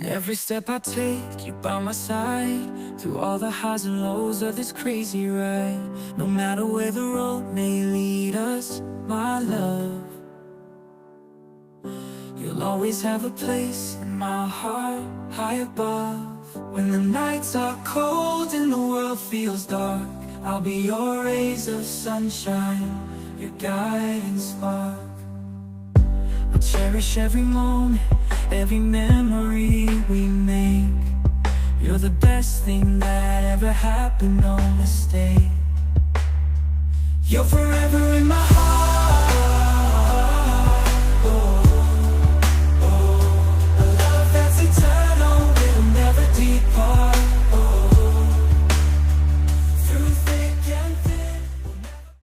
Every step I take, you by my side, through all the highs and lows of this crazy ride. No matter where the road may lead us, my love, you'll always have a place in my heart, high above. When the nights are cold and the world feels dark, I'll be your rays of sunshine, your guiding spark. I'll cherish every moment, every memory we make. You're the best thing that ever happened, no mistake. You're forever in my heart.